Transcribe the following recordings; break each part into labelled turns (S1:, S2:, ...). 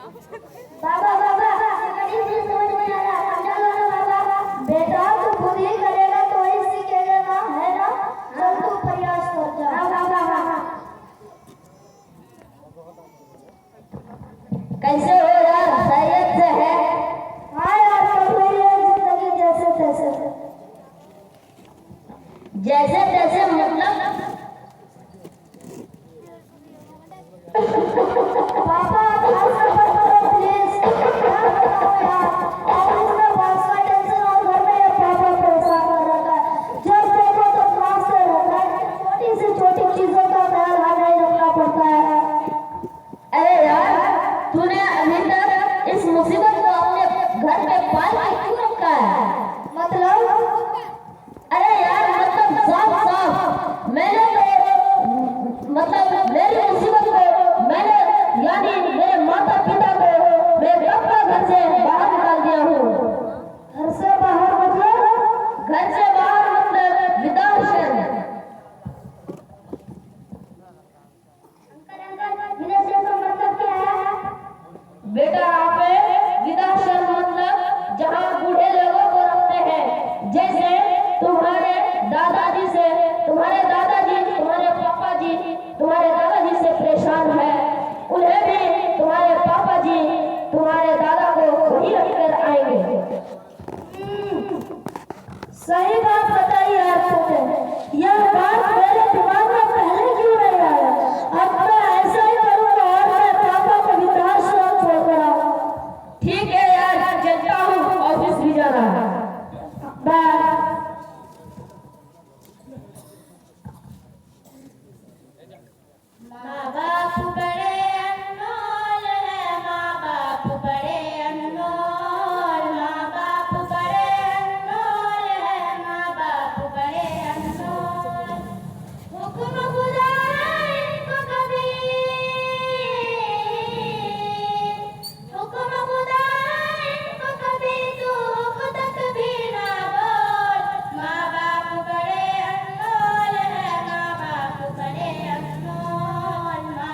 S1: बाबा बाबा कड़ी चीज समझ में आ रहा, समझा लो ना बाबा। बेटा तू खुद ही करेगा तो ही सीखेगा ना, है ना? चल तू प्रयास कर जा। हाँ बाबा हाँ। कैसे हो यार, खैरियत से है? हाँ यार चल रही है जिंदगी जैसे तैसे। जैसे तैसे मतलब? पापा खास नंबर करो प्लीज। यार बताओ यार, ऑफिस में बॉस का टेंशन और घर में ये पापा परेशान कर रखा है। जब देखो तो क्लास से रहता है, छोटी से छोटी चीजों का ख्याल हमें नहीं रखना पड़ता है। अरे यार तूने अभी तक इस मुसीबत को अपने घर के पाल में क्यों रखा है? मतलब? अरे यार मतलब साफ साफ मैंने तो मतलब मेरी मुसीबत को मैंने यानी मेरे माता पिता को मैं कब का घर से बाहर निकाल दिया हूँ। घर से बाहर मतलब? घर से बाहर मतलब विदाउशन। विदेश का मतलब क्या है? बेटा आप विदाउशन मतलब जहाँ बूढ़े लोगों को रखते हैं, जैसे तुम्हारे दादाजी से तुम्हारे दादाजी तुम्हारे पापा जी तुम्हारे दादाजी से परेशान है, उन्हें भी तुम्हारे पापा जी तुम्हारे दादा को वही रखकर आएंगे। सही बात बताई यार तुमने, यह बात मेरे दिमाग में पहले क्यों नहीं आया? अब मैं ऐसा ही करूंगा और मैं पापा को वृद्धाश्रम छोड़कर आऊंगा। ठीक है यार चलता हूँ, ऑफिस भी जाना है। बाय। माँ बाप बड़े अनमोल है, माँ बाप बड़े अनमोल, माँ बाप बड़े अनमोल है, माँ बाप बड़े अनमोल। हुक्म खुदा इनको कभी, हुक्म खुदा इनको कभी दुख तक भी ना बोल। माँ बाप बड़े अनमोल है, माँ बाप बड़े अनमोल, माँ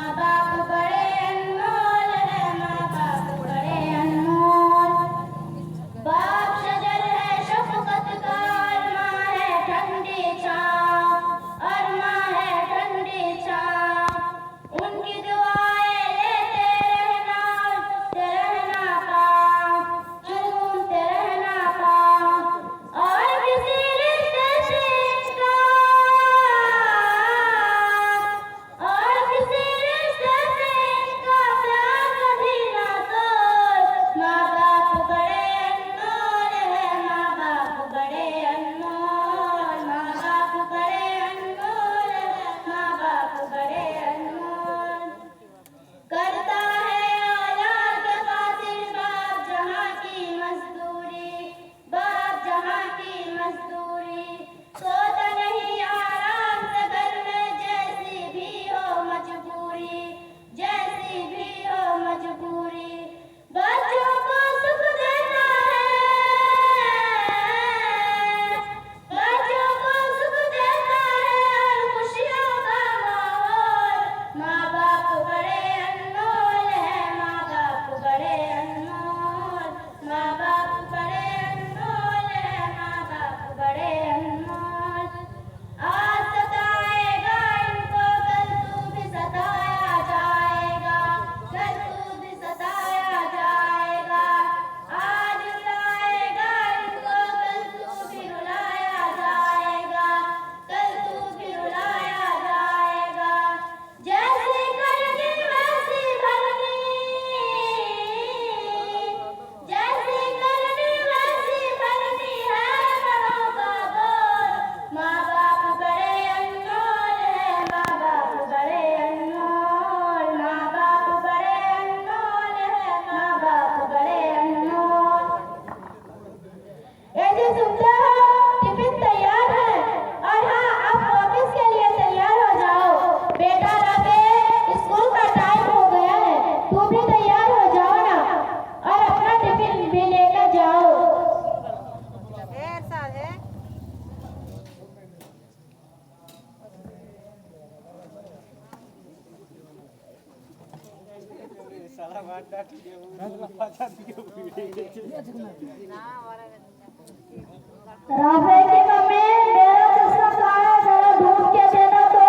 S1: राफे की मम्मी मेरा चश्मा कहाँ है जरा ढूंढ के देना तो।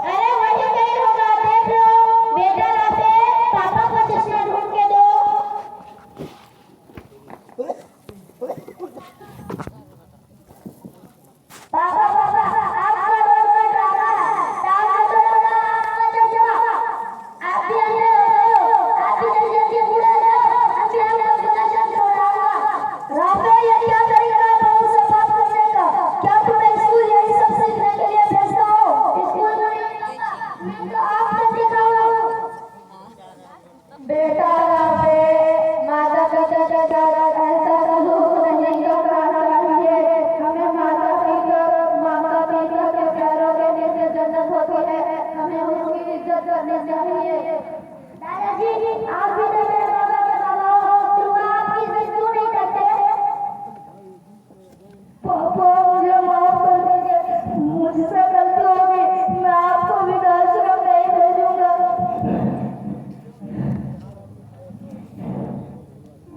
S1: अरे वही कहीं होगा देख लो बेटा राफे पापा को चश्मा ढूंढ के दो। पापा पापा आपका रोज का ड्रामा है डाल दो आपका चश्मा। आप भी अंदर हो आप भी जल्दी पूरा हो अभी आपको प्रदर्शन छोड़ाऊंगा। राफे ये क्या तरीका है बहू से बात करने का। क्या तुम्हें स्कूल यही सब सीखने के लिए भेजता हो। स्कूल में नहीं जाता मैं तो आपको सिखाऊं। बेटा राफे माता पिता के द्वारा ऐसा सलूक नहीं करना चाहिए। हमें माता पिता के पैरों के नीचे जन्नत होती है हमें उनकी इज्जत करनी चाहिए। दादाजी आप भी तो मेरे बाबा के बाबा हो क्यों आपकी इज्जत क्यों नहीं करते। पापा मुझे माफ कर दीजिए मुझसे गलती होगी मैं आपको वृद्धाश्रम नहीं भेजूंगा।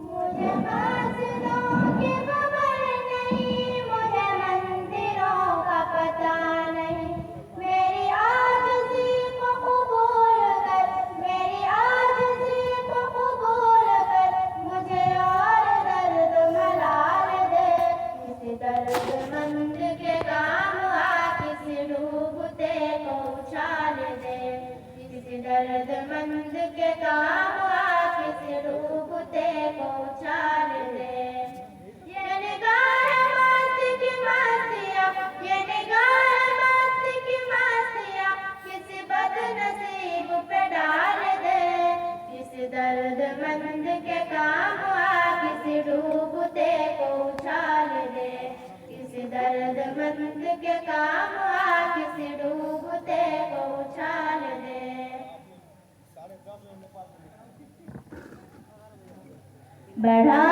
S1: मुझे मस्जिदों की खबर नहीं मुझे मंदिरों का पता नहीं। मेरी आजिज़ी को कबूल कर मेरी आजिज़ी को कबूल कर मुझे और दर्द मलाल दे। किसी दर्दमंद के काम आ किसी डूबते को उछाल दे। किसी दर्दमंद के काम आ किसी डूबते को उछाल दे। ये निगाह मस्त की मस्तियाँ ये निगाह मस्त की मस्तियाँ किसी बदनसीब पे डाल दे। किसी दर्दमंद के काम आ किसी डूबते को उछाल दे। किसी दर्दमंद के काम आ किसी डूबते को उछाल दे। बढ़ा